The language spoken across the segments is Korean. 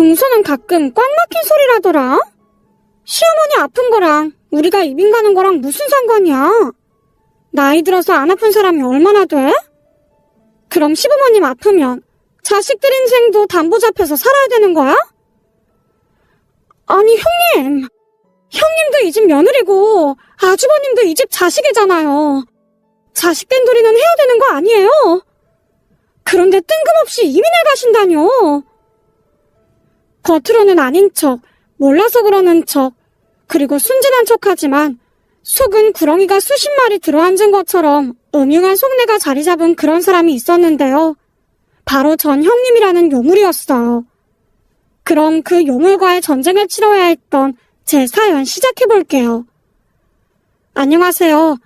동서는 가끔 꽉 막힌 소리라더라. 시어머니 아픈 거랑 우리가 이민 가는 거랑 무슨 상관이야? 나이 들어서 안 아픈 사람이 얼마나 돼? 그럼 시부모님 아프면 자식들 인생도 담보 잡혀서 살아야 되는 거야? 아니 형님, 형님도 이 집 며느리고 아주버님도 이 집 자식이잖아요. 자식 된 도리는 해야 되는 거 아니에요? 그런데 뜬금없이 이민을 가신다뇨. 겉으로는 아닌 척, 몰라서 그러는 척, 그리고 순진한 척하지만 속은 구렁이가 수십 마리 들어앉은 것처럼 음흉한 속내가 자리 잡은 그런 사람이 있었는데요. 바로 전 형님이라는 요물이었어요. 그럼 그 요물과의 전쟁을 치러야 했던 제 사연 시작해볼게요. 안녕하세요.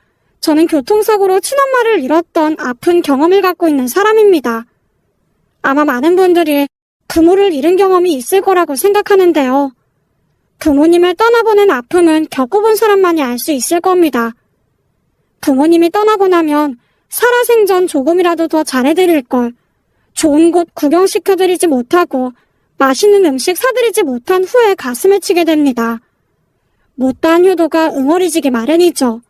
저는 교통사고로 친엄마를 잃었던 아픈 경험을 갖고 있는 사람입니다. 아마 많은 분들이 부모를 잃은 경험이 있을 거라고 생각하는데요. 부모님을 떠나보는 아픔은 겪어본 사람만이 알 수 있을 겁니다. 부모님이 떠나고 나면 살아생전 조금이라도 더 잘해드릴 걸, 좋은 곳 구경시켜드리지 못하고 맛있는 음식 사드리지 못한 후에 가슴을 치게 됩니다. 못다한 효도가 응어리지기 마련이죠.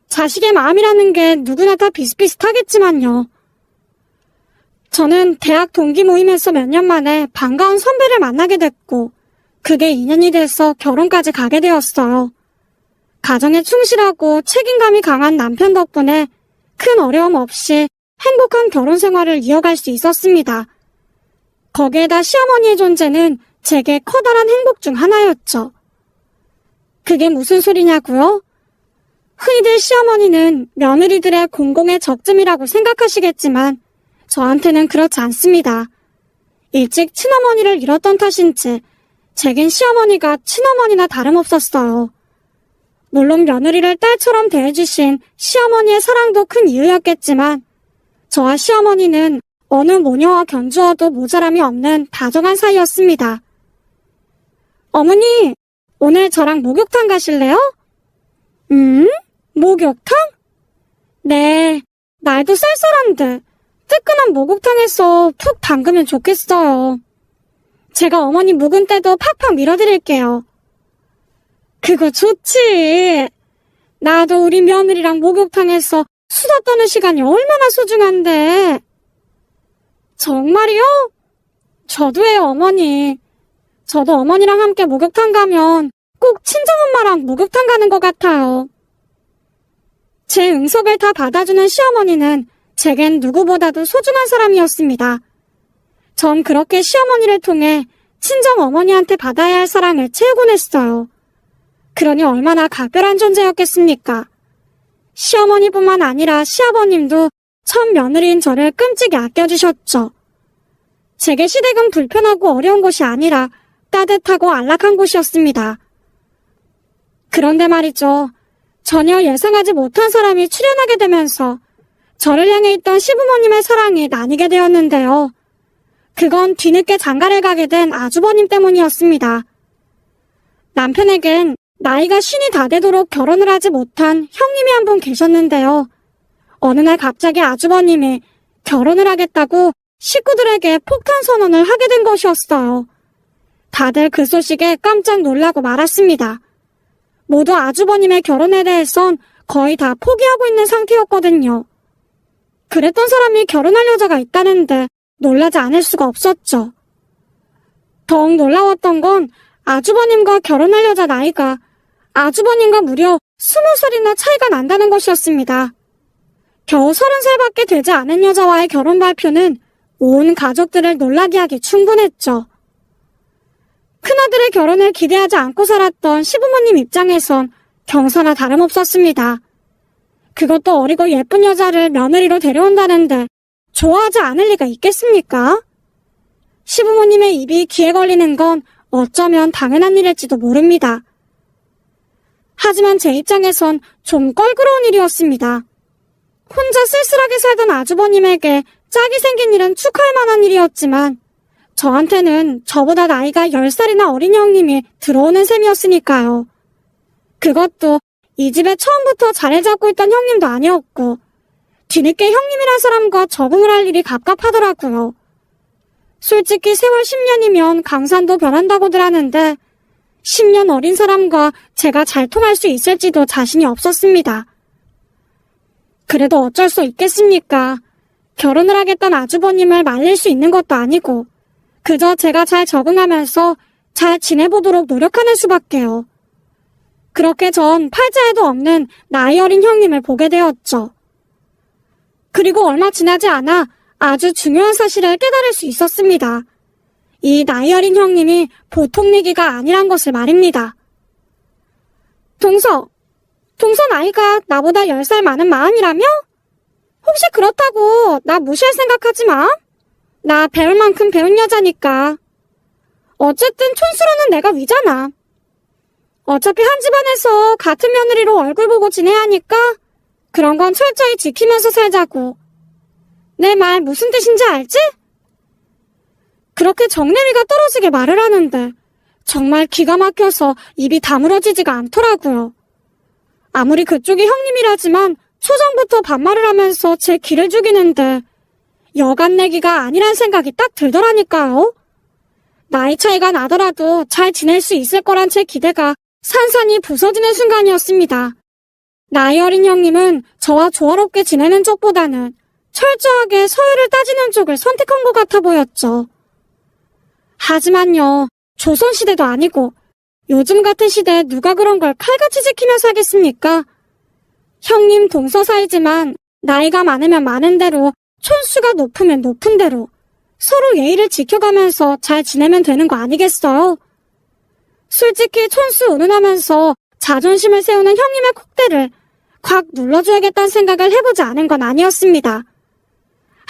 자식의 마음이라는 게 누구나 다 비슷비슷하겠지만요. 저는 대학 동기 모임에서 몇 년 만에 반가운 선배를 만나게 됐고 그게 인연이 돼서 결혼까지 가게 되었어요. 가정에 충실하고 책임감이 강한 남편 덕분에 큰 어려움 없이 행복한 결혼 생활을 이어갈 수 있었습니다. 거기에다 시어머니의 존재는 제게 커다란 행복 중 하나였죠. 그게 무슨 소리냐고요? 흔히들 시어머니는 며느리들의 공공의 적점이라고 생각하시겠지만 저한테는 그렇지 않습니다. 일찍 친어머니를 잃었던 탓인지 제겐 시어머니가 친어머니나 다름없었어요. 물론 며느리를 딸처럼 대해주신 시어머니의 사랑도 큰 이유였겠지만 저와 시어머니는 어느 모녀와 견주어도 모자람이 없는 다정한 사이였습니다. 어머니, 오늘 저랑 목욕탕 가실래요? 목욕탕? 네, 날도 쌀쌀한데 뜨끈한 목욕탕에서 푹 담그면 좋겠어요. 제가 어머니 묵은 때도 팍팍 밀어드릴게요. 그거 좋지. 나도 우리 며느리랑 목욕탕에서 수다 떠는 시간이 얼마나 소중한데. 정말이요? 저도 해요, 어머니. 저도 어머니랑 함께 목욕탕 가면 꼭 친정엄마랑 목욕탕 가는 것 같아요. 제 응석을 다 받아주는 시어머니는 제겐 누구보다도 소중한 사람이었습니다. 전 그렇게 시어머니를 통해 친정어머니한테 받아야 할 사랑을 채우곤 했어요. 그러니 얼마나 각별한 존재였겠습니까? 시어머니뿐만 아니라 시아버님도 첫 며느리인 저를 끔찍이 아껴주셨죠. 제게 시댁은 불편하고 어려운 곳이 아니라 따뜻하고 안락한 곳이었습니다. 그런데 말이죠. 전혀 예상하지 못한 사람이 출연하게 되면서 저를 향해 있던 시부모님의 사랑이 나뉘게 되었는데요. 그건 뒤늦게 장가를 가게 된 아주버님 때문이었습니다. 남편에겐 나이가 50이 다 되도록 결혼을 하지 못한 형님이 한 분 계셨는데요. 어느 날 갑자기 아주버님이 결혼을 하겠다고 식구들에게 폭탄 선언을 하게 된 것이었어요. 다들 그 소식에 깜짝 놀라고 말았습니다. 모두 아주버님의 결혼에 대해선 거의 다 포기하고 있는 상태였거든요. 그랬던 사람이 결혼할 여자가 있다는데 놀라지 않을 수가 없었죠. 더욱 놀라웠던 건 아주버님과 결혼할 여자 나이가 아주버님과 무려 20살이나 차이가 난다는 것이었습니다. 겨우 30살밖에 되지 않은 여자와의 결혼 발표는 온 가족들을 놀라게 하기 충분했죠. 큰아들의 결혼을 기대하지 않고 살았던 시부모님 입장에선 경사나 다름없었습니다. 그것도 어리고 예쁜 여자를 며느리로 데려온다는데 좋아하지 않을 리가 있겠습니까? 시부모님의 입이 귀에 걸리는 건 어쩌면 당연한 일일지도 모릅니다. 하지만 제 입장에선 좀 껄끄러운 일이었습니다. 혼자 쓸쓸하게 살던 아주버님에게 짝이 생긴 일은 축하할 만한 일이었지만 저한테는 저보다 나이가 10살이나 어린 형님이 들어오는 셈이었으니까요. 그것도 이 집에 처음부터 자리 잡고 있던 형님도 아니었고 뒤늦게 형님이란 사람과 적응을 할 일이 갑갑하더라고요. 솔직히 세월 10년이면 강산도 변한다고들 하는데 10년 어린 사람과 제가 잘 통할 수 있을지도 자신이 없었습니다. 그래도 어쩔 수 있겠습니까? 결혼을 하겠다는 아주버님을 말릴 수 있는 것도 아니고 그저 제가 잘 적응하면서 잘 지내보도록 노력하는 수밖에요. 그렇게 전 팔자에도 없는 나이 어린 형님을 보게 되었죠. 그리고 얼마 지나지 않아 아주 중요한 사실을 깨달을 수 있었습니다. 이 나이 어린 형님이 보통 얘기가 아니란 것을 말입니다. 동서 나이가 나보다 10살 많은 마흔이라며? 혹시 그렇다고 나 무시할 생각하지 마. 나 배울 만큼 배운 여자니까. 어쨌든 촌수로는 내가 위잖아. 어차피 한 집안에서 같은 며느리로 얼굴 보고 지내야 하니까 그런 건 철저히 지키면서 살자고. 내 말 무슨 뜻인지 알지? 그렇게 정내미가 떨어지게 말을 하는데 정말 기가 막혀서 입이 다물어지지가 않더라고요. 아무리 그쪽이 형님이라지만 초정부터 반말을 하면서 제 기를 죽이는데 여간 내기가 아니란 생각이 딱 들더라니까요. 나이 차이가 나더라도 잘 지낼 수 있을 거란 제 기대가 산산이 부서지는 순간이었습니다. 나이 어린 형님은 저와 조화롭게 지내는 쪽보다는 철저하게 서열을 따지는 쪽을 선택한 것 같아 보였죠. 하지만요, 조선시대도 아니고 요즘 같은 시대에 누가 그런 걸 칼같이 지키며 살겠습니까? 형님 동서 사이지만 나이가 많으면 많은 대로 촌수가 높으면 높은 대로 서로 예의를 지켜가면서 잘 지내면 되는 거 아니겠어요? 솔직히 촌수 운운하면서 자존심을 세우는 형님의 콧대를 콱 눌러줘야겠다는 생각을 해보지 않은 건 아니었습니다.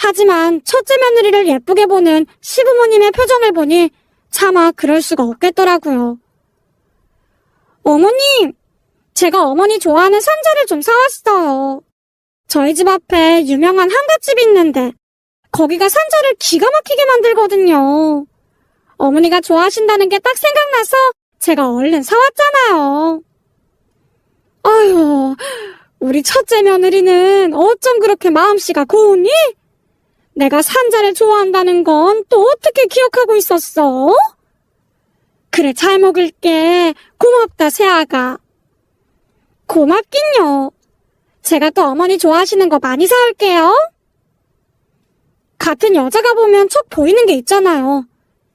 하지만 첫째 며느리를 예쁘게 보는 시부모님의 표정을 보니 차마 그럴 수가 없겠더라고요. 어머님, 제가 어머니 좋아하는 산자를 좀 사왔어요. 저희 집 앞에 유명한 한갓집이 있는데 거기가 산자를 기가 막히게 만들거든요. 어머니가 좋아하신다는 게 딱 생각나서 제가 얼른 사왔잖아요. 아휴, 우리 첫째 며느리는 어쩜 그렇게 마음씨가 고우니? 내가 산자를 좋아한다는 건 또 어떻게 기억하고 있었어? 그래, 잘 먹을게. 고맙다, 새아가. 고맙긴요. 제가 또 어머니 좋아하시는 거 많이 사올게요. 같은 여자가 보면 척 보이는 게 있잖아요.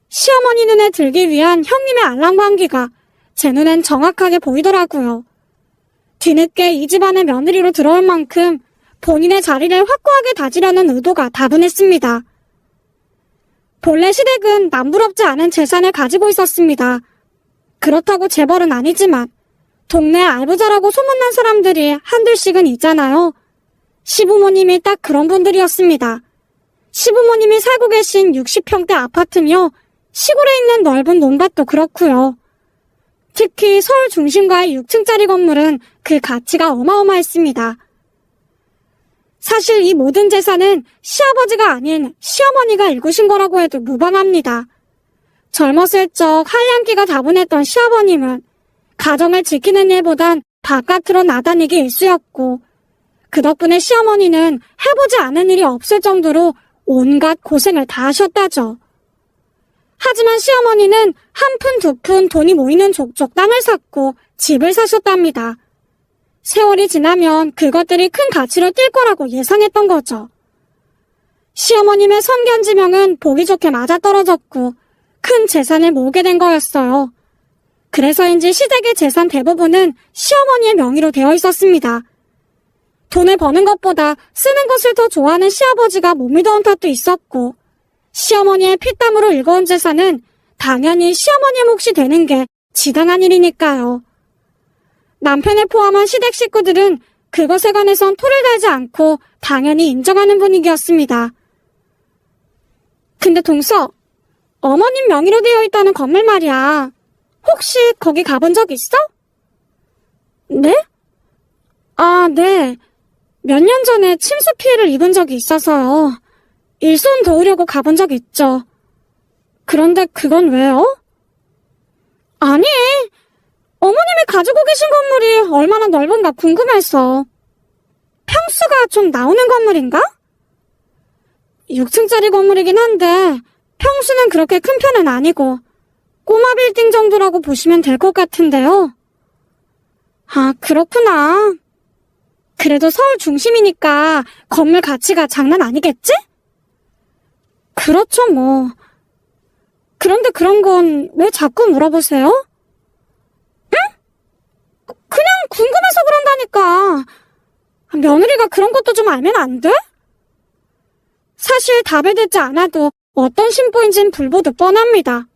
시어머니 눈에 들기 위한 형님의 알랑방귀가 제 눈엔 정확하게 보이더라고요. 뒤늦게 이 집안의 며느리로 들어올 만큼 본인의 자리를 확고하게 다지려는 의도가 다분했습니다. 본래 시댁은 남부럽지 않은 재산을 가지고 있었습니다. 그렇다고 재벌은 아니지만 동네 알부자라고 소문난 사람들이 한둘씩은 있잖아요. 시부모님이 딱 그런 분들이었습니다. 시부모님이 살고 계신 60평대 아파트며 시골에 있는 넓은 논밭도 그렇고요. 특히 서울 중심가의 6층짜리 건물은 그 가치가 어마어마했습니다. 사실 이 모든 재산은 시아버지가 아닌 시어머니가 일구신 거라고 해도 무방합니다. 젊었을 적 한량기가 다분했던 시아버님은 가정을 지키는 일보단 바깥으로 나다니기 일쑤였고 그 덕분에 시어머니는 해보지 않은 일이 없을 정도로 온갖 고생을 다 하셨다죠. 하지만 시어머니는 한 푼 두 푼 돈이 모이는 족족 땅을 샀고 집을 사셨답니다. 세월이 지나면 그것들이 큰 가치로 뛸 거라고 예상했던 거죠. 시어머님의 선견지명은 보기 좋게 맞아떨어졌고 큰 재산을 모으게 된 거였어요. 그래서인지 시댁의 재산 대부분은 시어머니의 명의로 되어 있었습니다. 돈을 버는 것보다 쓰는 것을 더 좋아하는 시아버지가 못 믿어온 탓도 있었고 시어머니의 피땀으로 일궈온 재산은 당연히 시어머니의 몫이 되는 게 지당한 일이니까요. 남편을 포함한 시댁 식구들은 그것에 관해선 토를 달지 않고 당연히 인정하는 분위기였습니다. 근데 동서, 어머님 명의로 되어 있다는 건물 말이야. 혹시 거기 가본 적 있어? 네? 아, 네. 몇 년 전에 침수 피해를 입은 적이 있어서요. 일손 도우려고 가본 적 있죠. 그런데 그건 왜요? 아니, 어머님이 가지고 계신 건물이 얼마나 넓은가 궁금해서. 평수가 좀 나오는 건물인가? 6층짜리 건물이긴 한데 평수는 그렇게 큰 편은 아니고 꼬마 빌딩 정도라고 보시면 될 것 같은데요. 아, 그렇구나. 그래도 서울 중심이니까 건물 가치가 장난 아니겠지? 그렇죠, 뭐. 그런데 그런 건 왜 자꾸 물어보세요? 응? 그냥 궁금해서 그런다니까. 며느리가 그런 것도 좀 알면 안 돼? 사실 답을 듣지 않아도 어떤 심보인진 불보듯 뻔합니다.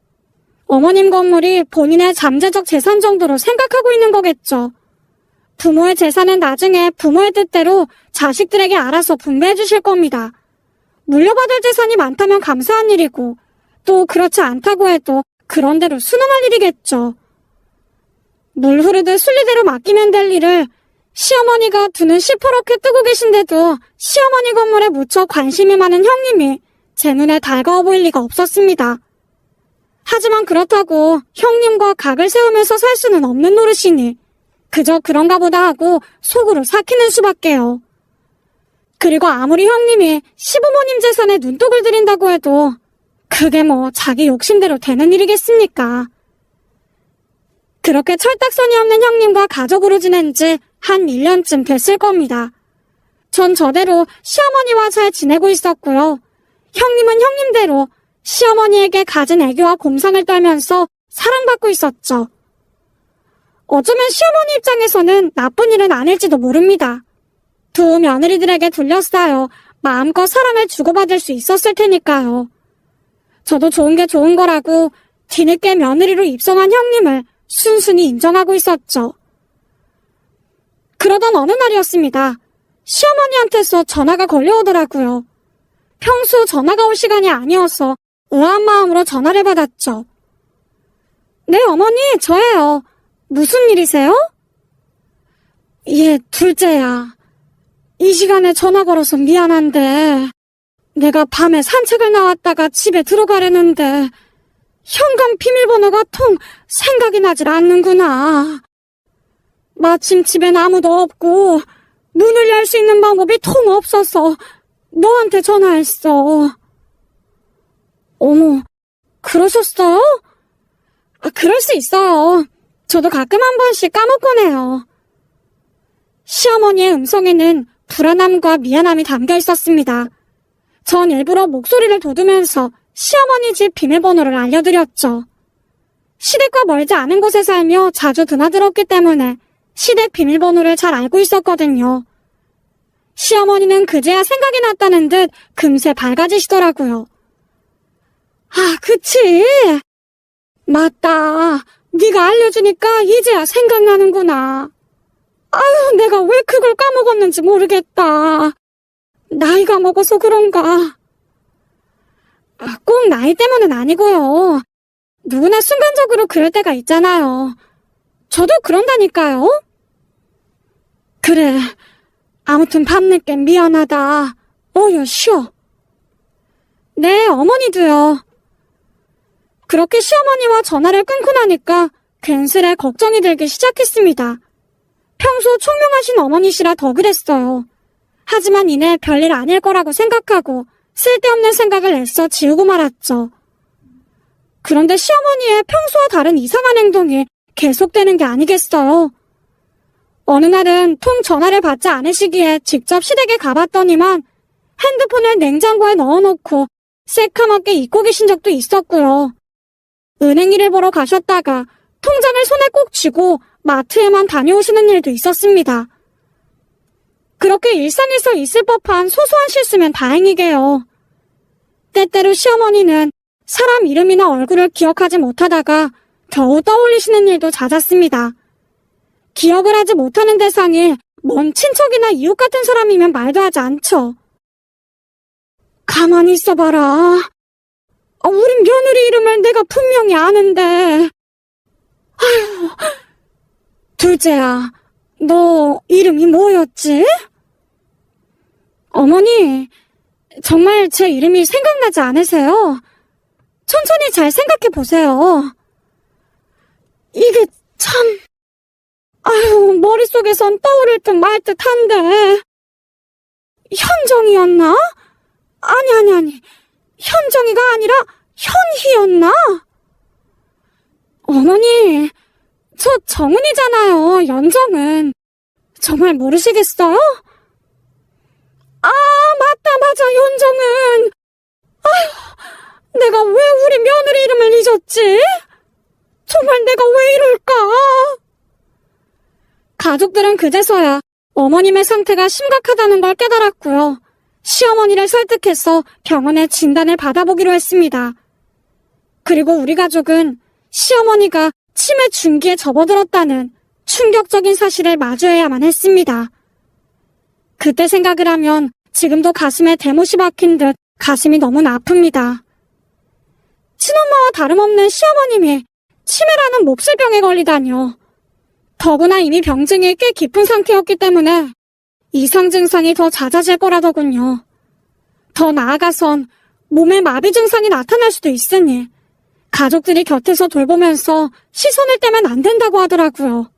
어머님 건물이 본인의 잠재적 재산 정도로 생각하고 있는 거겠죠. 부모의 재산은 나중에 부모의 뜻대로 자식들에게 알아서 분배해 주실 겁니다. 물려받을 재산이 많다면 감사한 일이고 또 그렇지 않다고 해도 그런대로 순응할 일이겠죠. 물 흐르듯 순리대로 맡기면 될 일을 시어머니가 두 눈 시퍼렇게 뜨고 계신데도 시어머니 건물에 무척 관심이 많은 형님이 제 눈에 달가워 보일 리가 없었습니다. 하지만 그렇다고 형님과 각을 세우면서 살 수는 없는 노릇이니 그저 그런가 보다 하고 속으로 삭히는 수밖에요. 그리고 아무리 형님이 시부모님 재산에 눈독을 들인다고 해도 그게 뭐 자기 욕심대로 되는 일이겠습니까? 그렇게 철딱선이 없는 형님과 가족으로 지낸 지 한 1년쯤 됐을 겁니다. 전 저대로 시어머니와 잘 지내고 있었고요. 형님은 형님대로 시어머니에게 갖은 애교와 곰상을 떨면서 사랑받고 있었죠. 어쩌면 시어머니 입장에서는 나쁜 일은 아닐지도 모릅니다. 두 며느리들에게 둘러싸여 마음껏 사랑을 주고받을 수 있었을 테니까요. 저도 좋은 게 좋은 거라고 뒤늦게 며느리로 입성한 형님을 순순히 인정하고 있었죠. 그러던 어느 날이었습니다. 시어머니한테서 전화가 걸려오더라고요. 평소 전화가 올 시간이 아니어서 의아한 마음으로 전화를 받았죠. 네, 어머니, 저예요. 무슨 일이세요? 예, 둘째야. 이 시간에 전화 걸어서 미안한데 내가 밤에 산책을 나왔다가 집에 들어가려는데 현관 비밀번호가 통 생각이 나질 않는구나. 마침 집엔 아무도 없고 문을 열 수 있는 방법이 통 없어서 너한테 전화했어. 어머, 그러셨어요? 그럴 수 있어요. 저도 가끔 한 번씩 까먹곤 해요. 시어머니의 음성에는 불안함과 미안함이 담겨 있었습니다. 전 일부러 목소리를 돋우면서 시어머니 집 비밀번호를 알려드렸죠. 시댁과 멀지 않은 곳에 살며 자주 드나들었기 때문에 시댁 비밀번호를 잘 알고 있었거든요. 시어머니는 그제야 생각이 났다는 듯 금세 밝아지시더라고요. 아, 그치? 맞다. 네가 알려주니까 이제야 생각나는구나. 아유, 내가 왜 그걸 까먹었는지 모르겠다. 나이가 먹어서 그런가. 꼭 나이 때문은 아니고요. 누구나 순간적으로 그럴 때가 있잖아요. 저도 그런다니까요. 그래. 아무튼 밤늦게 미안하다. 어여 쉬어. 네, 어머니도요. 그렇게 시어머니와 전화를 끊고 나니까 괜스레 걱정이 들기 시작했습니다. 평소 총명하신 어머니시라 더 그랬어요. 하지만 이내 별일 아닐 거라고 생각하고 쓸데없는 생각을 애써 지우고 말았죠. 그런데 시어머니의 평소와 다른 이상한 행동이 계속되는 게 아니겠어요. 어느 날은 통 전화를 받지 않으시기에 직접 시댁에 가봤더니만 핸드폰을 냉장고에 넣어놓고 새카맣게 잊고 계신 적도 있었고요. 은행 일을 보러 가셨다가 통장을 손에 꼭 쥐고 마트에만 다녀오시는 일도 있었습니다. 그렇게 일상에서 있을 법한 소소한 실수면 다행이게요. 때때로 시어머니는 사람 이름이나 얼굴을 기억하지 못하다가 겨우 떠올리시는 일도 잦았습니다. 기억을 하지 못하는 대상이 먼 친척이나 이웃 같은 사람이면 말도 하지 않죠. 가만히 있어봐라. 우리 며느리 이름을 내가 분명히 아는데. 아휴, 둘째야, 너 이름이 뭐였지? 어머니, 정말 제 이름이 생각나지 않으세요? 천천히 잘 생각해 보세요. 이게 참... 아유, 머릿속에선 떠오를 듯 말 듯 한데. 현정이었나? 아니. 현정이가 아니라 현희였나? 어머니, 저 정은이잖아요, 연정은. 정말 모르시겠어요? 아, 맞아, 연정은. 아휴, 내가 왜 우리 며느리 이름을 잊었지? 정말 내가 왜 이럴까? 가족들은 그제서야 어머님의 상태가 심각하다는 걸 깨달았고요. 시어머니를 설득해서 병원에 진단을 받아보기로 했습니다. 그리고 우리 가족은 시어머니가 치매 중기에 접어들었다는 충격적인 사실을 마주해야만 했습니다. 그때 생각을 하면 지금도 가슴에 대못이 박힌 듯 가슴이 너무나 아픕니다. 친엄마와 다름없는 시어머님이 치매라는 몹쓸 병에 걸리다니요. 더구나 이미 병증이 꽤 깊은 상태였기 때문에 이상 증상이 더 잦아질 거라더군요. 더 나아가선 몸에 마비 증상이 나타날 수도 있으니 가족들이 곁에서 돌보면서 시선을 떼면 안 된다고 하더라고요.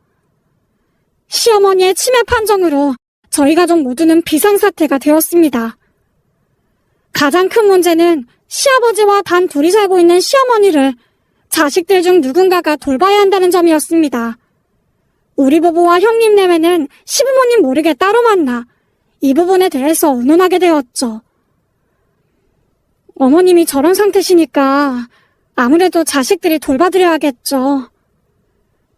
시어머니의 치매 판정으로 저희 가족 모두는 비상사태가 되었습니다. 가장 큰 문제는 시아버지와 단 둘이 살고 있는 시어머니를 자식들 중 누군가가 돌봐야 한다는 점이었습니다. 우리 부부와 형님 내외는 시부모님 모르게 따로 만나 이 부분에 대해서 의논하게 되었죠. 어머님이 저런 상태시니까 아무래도 자식들이 돌봐드려야겠죠.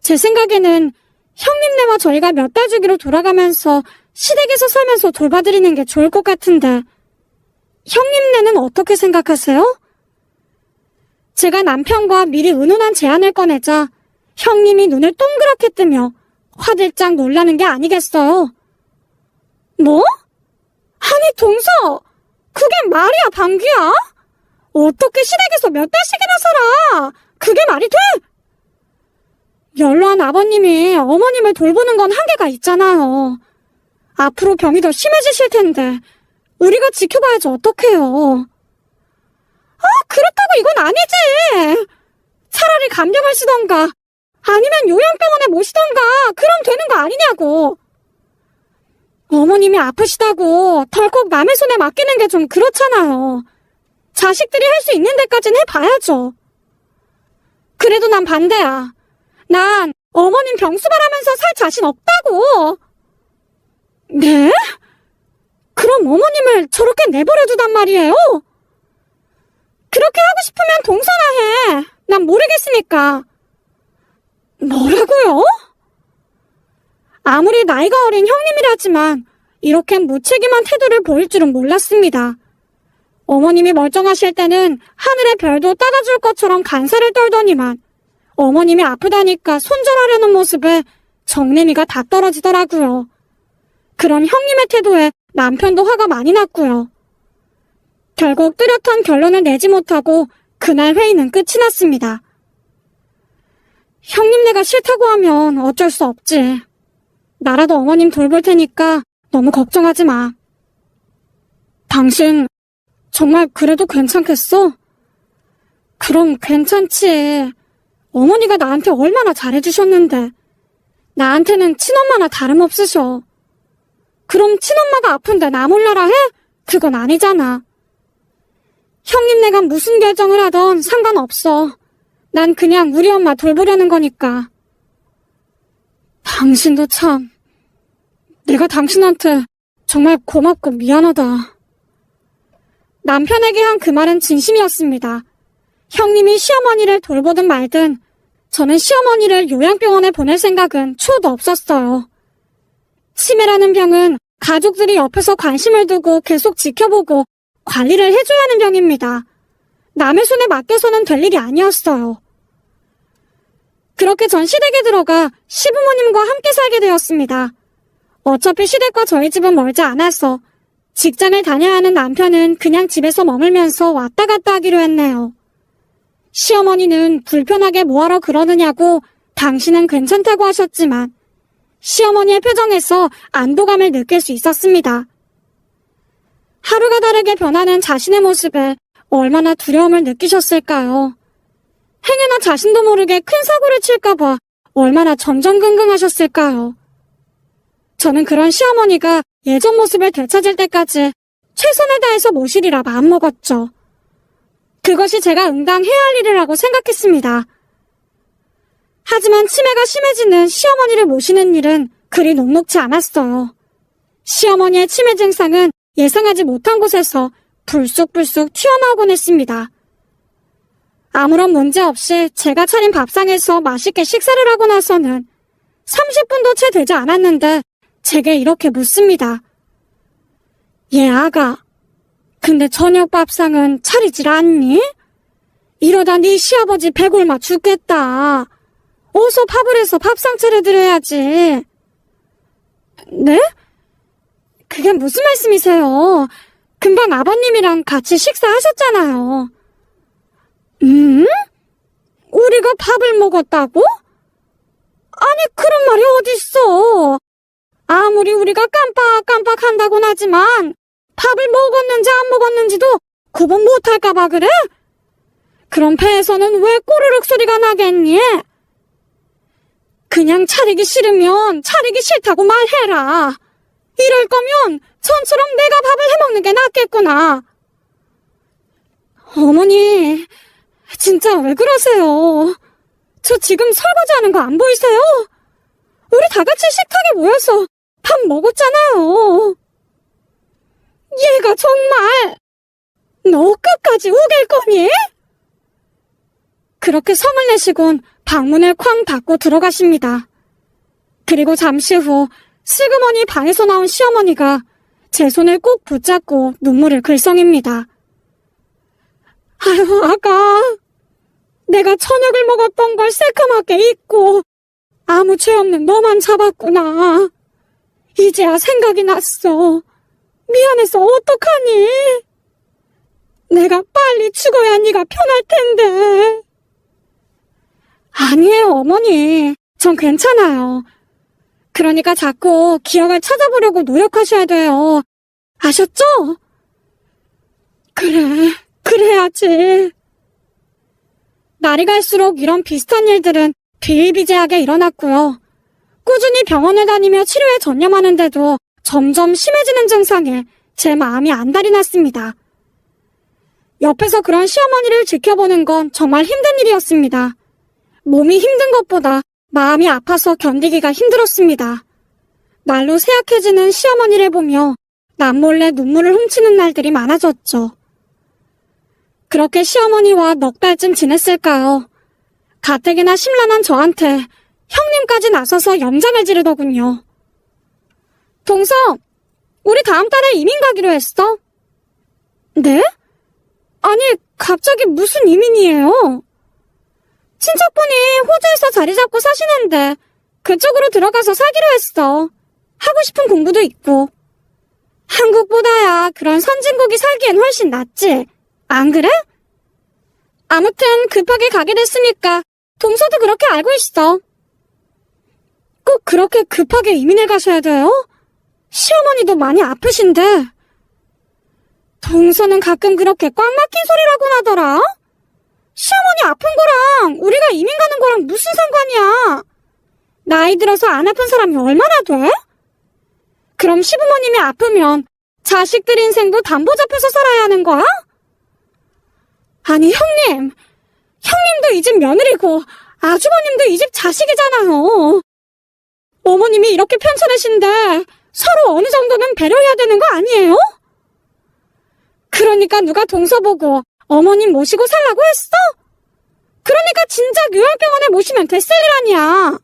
제 생각에는 형님네와 저희가 몇 달 주기로 돌아가면서 시댁에서 살면서 돌봐드리는 게 좋을 것 같은데 형님네는 어떻게 생각하세요? 제가 남편과 미리 의논한 제안을 꺼내자 형님이 눈을 동그랗게 뜨며 화들짝 놀라는 게 아니겠어요. 뭐? 아니 동서, 그게 말이야 방귀야? 어떻게 시댁에서 몇 달씩이나 살아? 그게 말이 돼? 연로한 아버님이 어머님을 돌보는 건 한계가 있잖아요. 앞으로 병이 더 심해지실 텐데 우리가 지켜봐야지 어떡해요. 아, 그렇다고 이건 아니지. 차라리 간병하시던가 아니면 요양병원에 모시던가 그럼 되는 거 아니냐고. 어머님이 아프시다고 덜컥 남의 손에 맡기는 게 좀 그렇잖아요. 자식들이 할 수 있는 데까진 해봐야죠. 그래도 난 반대야. 난 어머님 병수발하면서 살 자신 없다고. 네? 그럼 어머님을 저렇게 내버려 두단 말이에요? 그렇게 하고 싶으면 동서나 해. 난 모르겠으니까. 뭐라고요? 아무리 나이가 어린 형님이라지만 이렇게 무책임한 태도를 보일 줄은 몰랐습니다. 어머님이 멀쩡하실 때는 하늘의 별도 따다줄 것처럼 간살을 떨더니만 어머님이 아프다니까 손절하려는 모습에 정내미가 다 떨어지더라고요. 그런 형님의 태도에 남편도 화가 많이 났고요. 결국 뚜렷한 결론을 내지 못하고 그날 회의는 끝이 났습니다. 형님네가 싫다고 하면 어쩔 수 없지. 나라도 어머님 돌볼 테니까 너무 걱정하지 마. 당신 정말 그래도 괜찮겠어? 그럼 괜찮지. 어머니가 나한테 얼마나 잘해주셨는데 나한테는 친엄마나 다름없으셔. 그럼 친엄마가 아픈데 나 몰라라 해? 그건 아니잖아. 형님네가 무슨 결정을 하던 상관없어. 난 그냥 우리 엄마 돌보려는 거니까. 당신도 참. 내가 당신한테 정말 고맙고 미안하다. 남편에게 한 그 말은 진심이었습니다. 형님이 시어머니를 돌보든 말든 저는 시어머니를 요양병원에 보낼 생각은 추호도 없었어요. 치매라는 병은 가족들이 옆에서 관심을 두고 계속 지켜보고 관리를 해줘야 하는 병입니다. 남의 손에 맡겨서는 될 일이 아니었어요. 그렇게 전 시댁에 들어가 시부모님과 함께 살게 되었습니다. 어차피 시댁과 저희 집은 멀지 않아서 직장을 다녀야 하는 남편은 그냥 집에서 머물면서 왔다 갔다 하기로 했네요. 시어머니는 불편하게 뭐하러 그러느냐고 당신은 괜찮다고 하셨지만 시어머니의 표정에서 안도감을 느낄 수 있었습니다. 하루가 다르게 변하는 자신의 모습에 얼마나 두려움을 느끼셨을까요? 행여나 자신도 모르게 큰 사고를 칠까봐 얼마나 전전긍긍하셨을까요? 저는 그런 시어머니가 예전 모습을 되찾을 때까지 최선을 다해서 모시리라 마음먹었죠. 그것이 제가 응당 해야 할 일이라고 생각했습니다. 하지만 치매가 심해지는 시어머니를 모시는 일은 그리 녹록지 않았어요. 시어머니의 치매 증상은 예상하지 못한 곳에서 불쑥불쑥 튀어나오곤 했습니다. 아무런 문제 없이 제가 차린 밥상에서 맛있게 식사를 하고 나서는 30분도 채 되지 않았는데 제게 이렇게 묻습니다. 얘 아가, 근데 저녁 밥상은 차리질 않니? 이러다 네 시아버지 배골마 죽겠다. 어서 밥을 해서 밥상 차려드려야지. 네? 그게 무슨 말씀이세요? 금방 아버님이랑 같이 식사하셨잖아요. 우리가 밥을 먹었다고? 아니, 그런 말이 어딨어. 아무리 우리가 깜빡깜빡 한다곤 하지만 밥을 먹었는지 안 먹었는지도 구분 못할까봐 그래? 그럼 배에서는 왜 꼬르륵 소리가 나겠니? 그냥 차리기 싫으면 차리기 싫다고 말해라. 이럴 거면 전처럼 내가 밥을 해먹는 게 낫겠구나. 어머니, 진짜 왜 그러세요? 저 지금 설거지하는 거 안 보이세요? 우리 다 같이 식탁에 모여서 밥 먹었잖아요. 얘가 정말 너 끝까지 우길 거니? 그렇게 성을 내시곤 방문을 쾅 닫고 들어가십니다. 그리고 잠시 후 슬그머니 방에서 나온 시어머니가 제 손을 꼭 붙잡고 눈물을 글썽입니다. 아유, 아가. 내가 저녁을 먹었던 걸 새카맣게 잊고 아무 죄 없는 너만 잡았구나. 이제야 생각이 났어. 미안해서 어떡하니? 내가 빨리 죽어야 네가 편할 텐데. 아니에요, 어머니. 전 괜찮아요. 그러니까 자꾸 기억을 찾아보려고 노력하셔야 돼요. 아셨죠? 그래, 그래야지. 날이 갈수록 이런 비슷한 일들은 비일비재하게 일어났고요. 꾸준히 병원을 다니며 치료에 전념하는데도 점점 심해지는 증상에 제 마음이 안달이 났습니다. 옆에서 그런 시어머니를 지켜보는 건 정말 힘든 일이었습니다. 몸이 힘든 것보다 마음이 아파서 견디기가 힘들었습니다. 날로 쇠약해지는 시어머니를 보며 남몰래 눈물을 훔치는 날들이 많아졌죠. 그렇게 시어머니와 넉 달쯤 지냈을까요? 가뜩이나 심란한 저한테 형님까지 나서서 염장을 지르더군요. 동성, 우리 다음 달에 이민 가기로 했어. 네? 아니, 갑자기 무슨 이민이에요? 친척분이 호주에서 자리 잡고 사시는데 그쪽으로 들어가서 살기로 했어. 하고 싶은 공부도 있고. 한국보다야 그런 선진국이 살기엔 훨씬 낫지. 안 그래? 아무튼 급하게 가게 됐으니까 동서도 그렇게 알고 있어. 꼭 그렇게 급하게 이민을 가셔야 돼요? 시어머니도 많이 아프신데. 동서는 가끔 그렇게 꽉 막힌 소리라고 하더라. 시어머니 아픈 거랑 우리가 이민 가는 거랑 무슨 상관이야. 나이 들어서 안 아픈 사람이 얼마나 돼? 그럼 시부모님이 아프면 자식들 인생도 담보 잡혀서 살아야 하는 거야? 아니, 형님도 이 집 며느리고 아주버님도 이 집 자식이잖아요. 어머님이 이렇게 편찮으신데 서로 어느 정도는 배려해야 되는 거 아니에요? 그러니까 누가 동서 보고 어머님 모시고 살라고 했어? 그러니까 진작 요양병원에 모시면 됐을 일 아니야.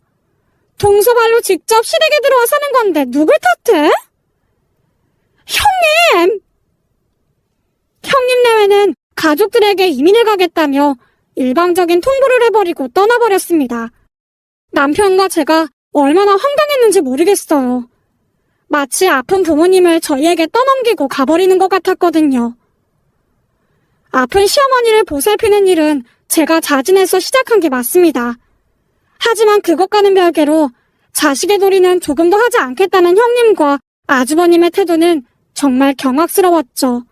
동서발로 직접 시댁에 들어와 사는 건데 누굴 탓해? 형님 내외는 가족들에게 이민을 가겠다며 일방적인 통보를 해버리고 떠나버렸습니다. 남편과 제가 얼마나 황당했는지 모르겠어요. 마치 아픈 부모님을 저희에게 떠넘기고 가버리는 것 같았거든요. 아픈 시어머니를 보살피는 일은 제가 자진해서 시작한 게 맞습니다. 하지만 그것과는 별개로 자식의 도리는 조금도 하지 않겠다는 형님과 아주버님의 태도는 정말 경악스러웠죠.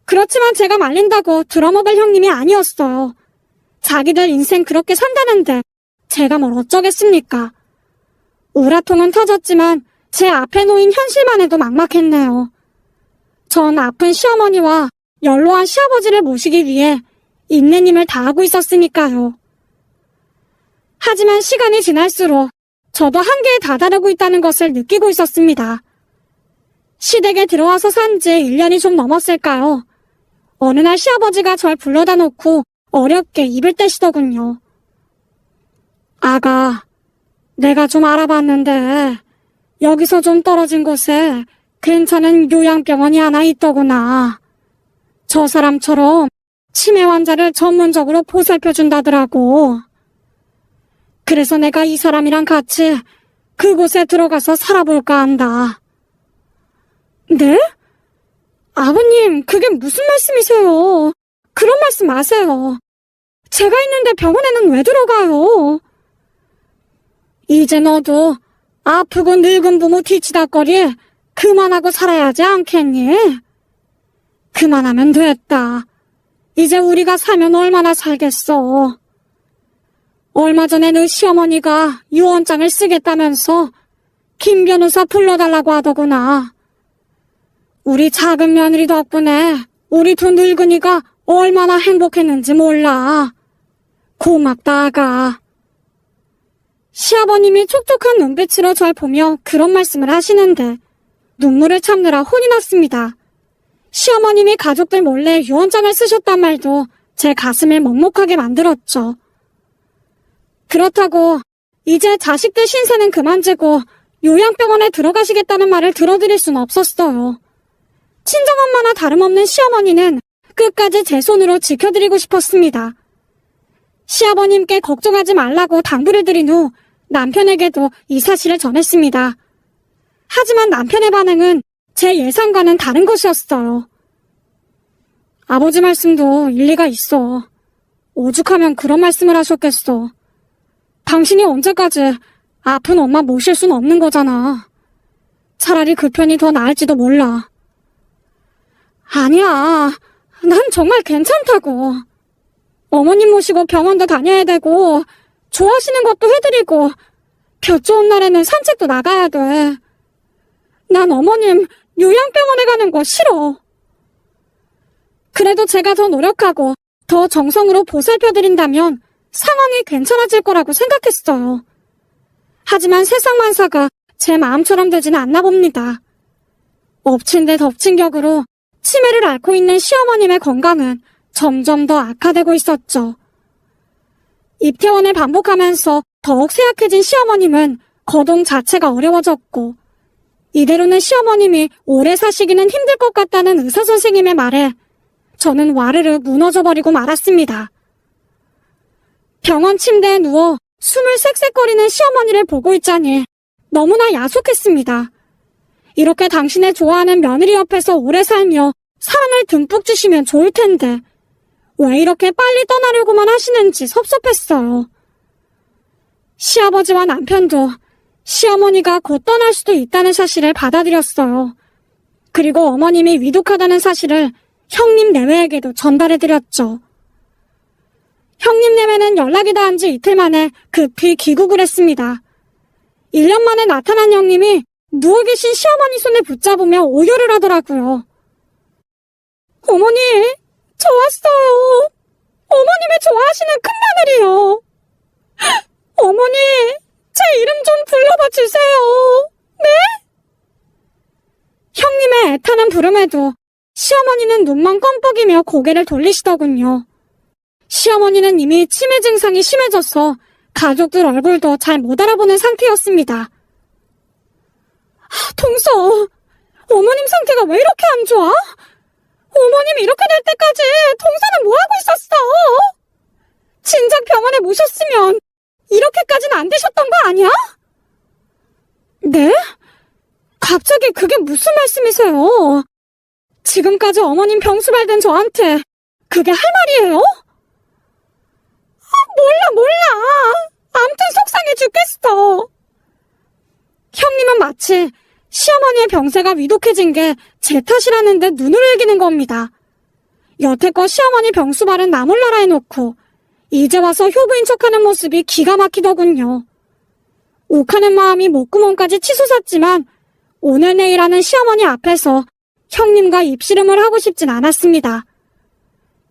그렇지만 제가 말린다고 들어먹을 형님이 아니었어요. 자기들 인생 그렇게 산다는데 제가 뭘 어쩌겠습니까? 우라통은 터졌지만 제 앞에 놓인 현실만 해도 막막했네요. 전 아픈 시어머니와 연로한 시아버지를 모시기 위해 인내님을 다하고 있었으니까요. 하지만 시간이 지날수록 저도 한계에 다다르고 있다는 것을 느끼고 있었습니다. 시댁에 들어와서 산 지 1년이 좀 넘었을까요? 어느 날 시아버지가 절 불러다 놓고 어렵게 입을 떼시더군요. 아가, 내가 좀 알아봤는데 여기서 좀 떨어진 곳에 괜찮은 요양병원이 하나 있더구나. 저 사람처럼 치매 환자를 전문적으로 보살펴준다더라고. 그래서 내가 이 사람이랑 같이 그곳에 들어가서 살아볼까 한다. 네? 아버님, 그게 무슨 말씀이세요? 그런 말씀 마세요. 제가 있는데 병원에는 왜 들어가요? 이제 너도 아프고 늙은 부모 뒤치다거리 그만하고 살아야지 않겠니? 그만하면 됐다. 이제 우리가 살면 얼마나 살겠어. 얼마 전에 너 시어머니가 유언장을 쓰겠다면서 김 변호사 불러달라고 하더구나. 우리 작은 며느리 덕분에 우리 두 늙은이가 얼마나 행복했는지 몰라. 고맙다, 아가. 시아버님이 촉촉한 눈빛으로 절 보며 그런 말씀을 하시는데 눈물을 참느라 혼이 났습니다. 시어머님이 가족들 몰래 유언장을 쓰셨단 말도 제 가슴을 먹먹하게 만들었죠. 그렇다고 이제 자식들 신세는 그만지고 요양병원에 들어가시겠다는 말을 들어드릴 순 없었어요. 친정엄마나 다름없는 시어머니는 끝까지 제 손으로 지켜드리고 싶었습니다. 시아버님께 걱정하지 말라고 당부를 드린 후 남편에게도 이 사실을 전했습니다. 하지만 남편의 반응은 제 예상과는 다른 것이었어요. 아버지 말씀도 일리가 있어. 오죽하면 그런 말씀을 하셨겠어. 당신이 언제까지 아픈 엄마 모실 순 없는 거잖아. 차라리 그 편이 더 나을지도 몰라. 아니야. 난 정말 괜찮다고. 어머님 모시고 병원도 다녀야 되고 좋아하시는 것도 해드리고 볕 좋은 날에는 산책도 나가야 돼. 난 어머님 요양병원에 가는 거 싫어. 그래도 제가 더 노력하고 더 정성으로 보살펴드린다면 상황이 괜찮아질 거라고 생각했어요. 하지만 세상 만사가 제 마음처럼 되지는 않나 봅니다. 엎친 데 덮친 격으로 치매를 앓고 있는 시어머님의 건강은 점점 더 악화되고 있었죠. 입퇴원을 반복하면서 더욱 쇠약해진 시어머님은 거동 자체가 어려워졌고 이대로는 시어머님이 오래 사시기는 힘들 것 같다는 의사선생님의 말에 저는 와르르 무너져버리고 말았습니다. 병원 침대에 누워 숨을 쌕쌕거리는 시어머니를 보고 있자니 너무나 야속했습니다. 이렇게 당신의 좋아하는 며느리 옆에서 오래 살며 사랑을 듬뿍 주시면 좋을 텐데 왜 이렇게 빨리 떠나려고만 하시는지 섭섭했어요. 시아버지와 남편도 시어머니가 곧 떠날 수도 있다는 사실을 받아들였어요. 그리고 어머님이 위독하다는 사실을 형님 내외에게도 전달해드렸죠. 형님 내외는 연락이 닿은 지 이틀 만에 급히 귀국을 했습니다. 1년 만에 나타난 형님이 누워 계신 시어머니 손을 붙잡으며 오열을 하더라고요. 어머니, 저 왔어요. 어머님의 좋아하시는 큰며느리요. 어머니, 제 이름 좀 불러봐 주세요. 네? 형님의 애타는 부름에도 시어머니는 눈만 껌뻑이며 고개를 돌리시더군요. 시어머니는 이미 치매 증상이 심해져서 가족들 얼굴도 잘 못 알아보는 상태였습니다. 동서, 어머님 상태가 왜 이렇게 안 좋아? 어머님 이렇게 될 때까지 동서는 뭐 하고 있었어? 진작 병원에 모셨으면 이렇게까지는 안 되셨던 거 아니야? 네? 갑자기 그게 무슨 말씀이세요? 지금까지 어머님 병수발된 저한테 그게 할 말이에요? 몰라. 암튼 속상해 죽겠어. 형님은 마치 시어머니의 병세가 위독해진 게 제 탓이라는 데 눈을 흘기는 겁니다. 여태껏 시어머니 병수발은 나 몰라라 해놓고 이제 와서 효부인 척하는 모습이 기가 막히더군요. 욱하는 마음이 목구멍까지 치솟았지만 오늘 내일 하는 시어머니 앞에서 형님과 입씨름을 하고 싶진 않았습니다.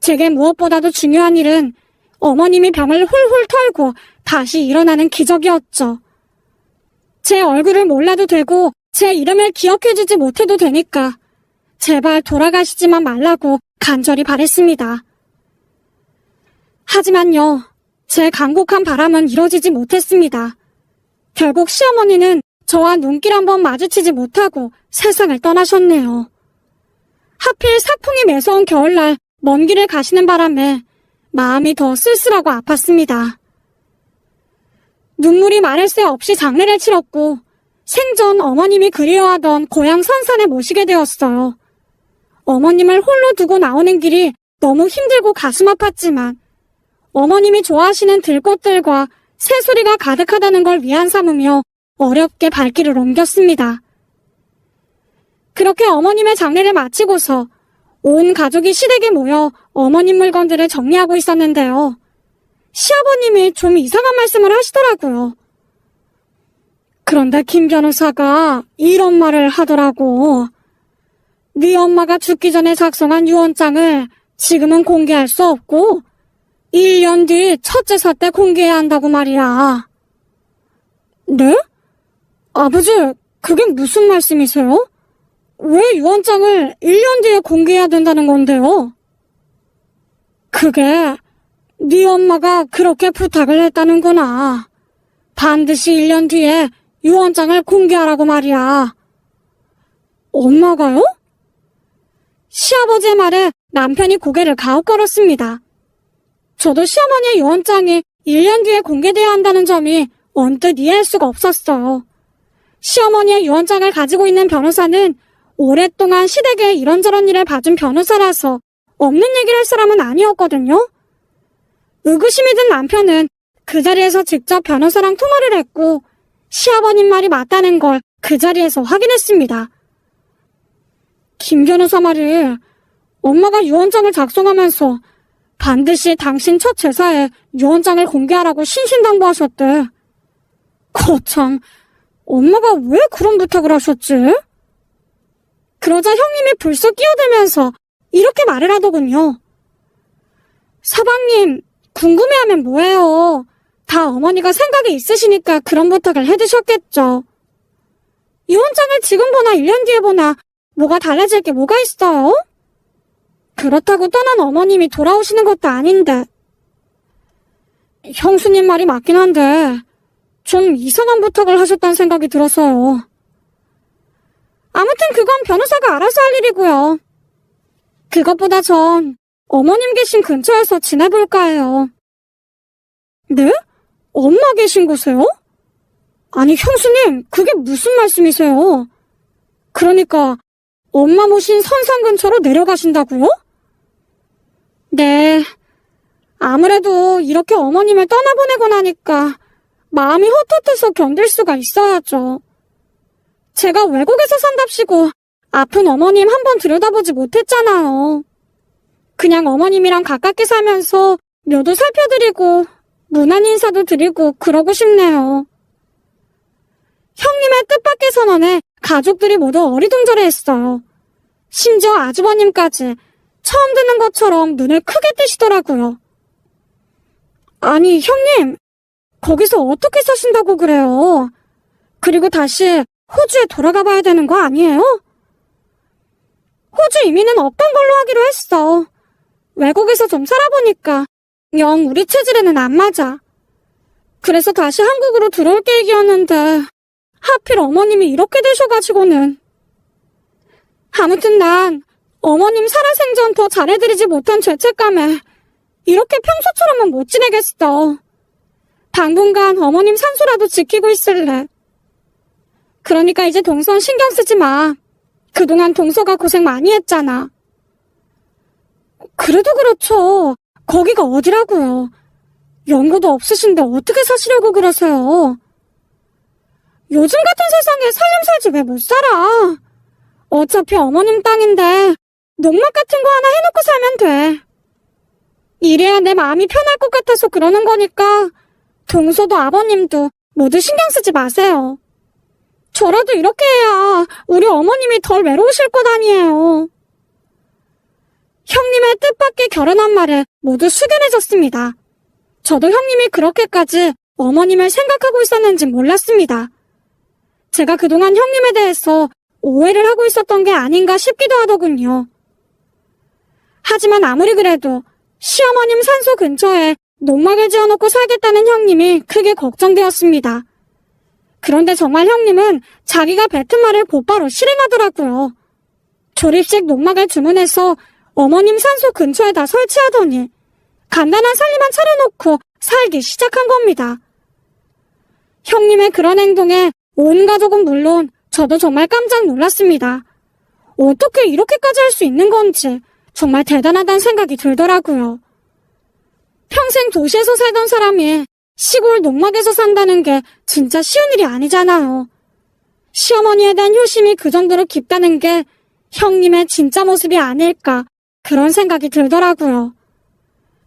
제게 무엇보다도 중요한 일은 어머님이 병을 훌훌 털고 다시 일어나는 기적이었죠. 제 얼굴을 몰라도 되고 제 이름을 기억해주지 못해도 되니까 제발 돌아가시지만 말라고 간절히 바랬습니다. 하지만요, 제 간곡한 바람은 이루어지지 못했습니다. 결국 시어머니는 저와 눈길 한번 마주치지 못하고 세상을 떠나셨네요. 하필 사풍이 매서운 겨울날 먼 길을 가시는 바람에 마음이 더 쓸쓸하고 아팠습니다. 눈물이 마를 새 없이 장례를 치렀고 생전 어머님이 그리워하던 고향 선산에 모시게 되었어요. 어머님을 홀로 두고 나오는 길이 너무 힘들고 가슴 아팠지만 어머님이 좋아하시는 들꽃들과 새소리가 가득하다는 걸 위안 삼으며 어렵게 발길을 옮겼습니다. 그렇게 어머님의 장례를 마치고서 온 가족이 시댁에 모여 어머님 물건들을 정리하고 있었는데요. 시아버님이 좀 이상한 말씀을 하시더라고요. 그런데 김 변호사가 이런 말을 하더라고. 네 엄마가 죽기 전에 작성한 유언장을 지금은 공개할 수 없고 1년 뒤 첫 제사 때 공개해야 한다고 말이야. 네? 아버지, 그게 무슨 말씀이세요? 왜 유언장을 1년 뒤에 공개해야 된다는 건데요? 그게 네 엄마가 그렇게 부탁을 했다는구나. 반드시 1년 뒤에 유언장을 공개하라고 말이야. 엄마가요? 시아버지의 말에 남편이 고개를 가웃거렸습니다. 저도 시어머니의 유언장이 1년 뒤에 공개돼야 한다는 점이 언뜻 이해할 수가 없었어요. 시어머니의 유언장을 가지고 있는 변호사는 오랫동안 시댁의 이런저런 일을 봐준 변호사라서 없는 얘기를 할 사람은 아니었거든요. 의구심이 든 남편은 그 자리에서 직접 변호사랑 통화를 했고 시아버님 말이 맞다는 걸 그 자리에서 확인했습니다. 김 변호사 말이 엄마가 유언장을 작성하면서 반드시 당신 첫 제사에 유언장을 공개하라고 신신당부하셨대. 거참, 엄마가 왜 그런 부탁을 하셨지? 그러자 형님이 불쑥 끼어들면서 이렇게 말을 하더군요. 사방님, 궁금해하면 뭐해요. 다 어머니가 생각이 있으시니까 그런 부탁을 해두셨겠죠. 유언장을 지금 보나 1년 뒤에 보나 뭐가 달라질 게 뭐가 있어요? 그렇다고 떠난 어머님이 돌아오시는 것도 아닌데. 형수님 말이 맞긴 한데 좀 이상한 부탁을 하셨다는 생각이 들어서요. 아무튼 그건 변호사가 알아서 할 일이고요. 그것보다 전 어머님 계신 근처에서 지내볼까 해요. 네? 엄마 계신 곳에요? 아니 형수님, 그게 무슨 말씀이세요? 그러니까 엄마 모신 선산 근처로 내려가신다고요? 네, 아무래도 이렇게 어머님을 떠나보내고 나니까 마음이 헛헛해서 견딜 수가 있어야죠. 제가 외국에서 산답시고 아픈 어머님 한번 들여다보지 못했잖아요. 그냥 어머님이랑 가깝게 살면서 묘도 살펴드리고 무난 인사도 드리고 그러고 싶네요. 형님의 뜻밖의 선언에 가족들이 모두 어리둥절해했어요. 심지어 아주버님까지 처음 듣는 것처럼 눈을 크게 뜨시더라고요. 아니 형님, 거기서 어떻게 사신다고 그래요? 그리고 다시 호주에 돌아가 봐야 되는 거 아니에요? 호주 이민은 없던 걸로 하기로 했어. 외국에서 좀 살아보니까 영 우리 체질에는 안 맞아. 그래서 다시 한국으로 들어올 계획이었는데 하필 어머님이 이렇게 되셔가지고는. 아무튼 난 어머님 살아생전 더 잘해드리지 못한 죄책감에 이렇게 평소처럼은 못 지내겠어. 당분간 어머님 산소라도 지키고 있을래. 그러니까 이제 동선 신경 쓰지 마. 그동안 동서가 고생 많이 했잖아. 그래도 그렇죠. 거기가 어디라고요. 연고도 없으신데 어떻게 사시려고 그러세요. 요즘 같은 세상에 살림 살지 왜 못 살아. 어차피 어머님 땅인데 농막 같은 거 하나 해놓고 살면 돼. 이래야 내 마음이 편할 것 같아서 그러는 거니까 동서도 아버님도 모두 신경 쓰지 마세요. 저라도 이렇게 해야 우리 어머님이 덜 외로우실 것 아니에요. 형님의 뜻밖의 결혼한 말에 모두 숙연해졌습니다. 저도 형님이 그렇게까지 어머님을 생각하고 있었는지 몰랐습니다. 제가 그동안 형님에 대해서 오해를 하고 있었던 게 아닌가 싶기도 하더군요. 하지만 아무리 그래도 시어머님 산소 근처에 농막을 지어놓고 살겠다는 형님이 크게 걱정되었습니다. 그런데 정말 형님은 자기가 뱉은 말을 곧바로 실행하더라고요. 조립식 농막을 주문해서 어머님 산소 근처에다 설치하더니 간단한 살림만 차려놓고 살기 시작한 겁니다. 형님의 그런 행동에 온 가족은 물론 저도 정말 깜짝 놀랐습니다. 어떻게 이렇게까지 할 수 있는 건지 정말 대단하다는 생각이 들더라고요. 평생 도시에서 살던 사람이 시골 농막에서 산다는 게 진짜 쉬운 일이 아니잖아요. 시어머니에 대한 효심이 그 정도로 깊다는 게 형님의 진짜 모습이 아닐까 그런 생각이 들더라고요.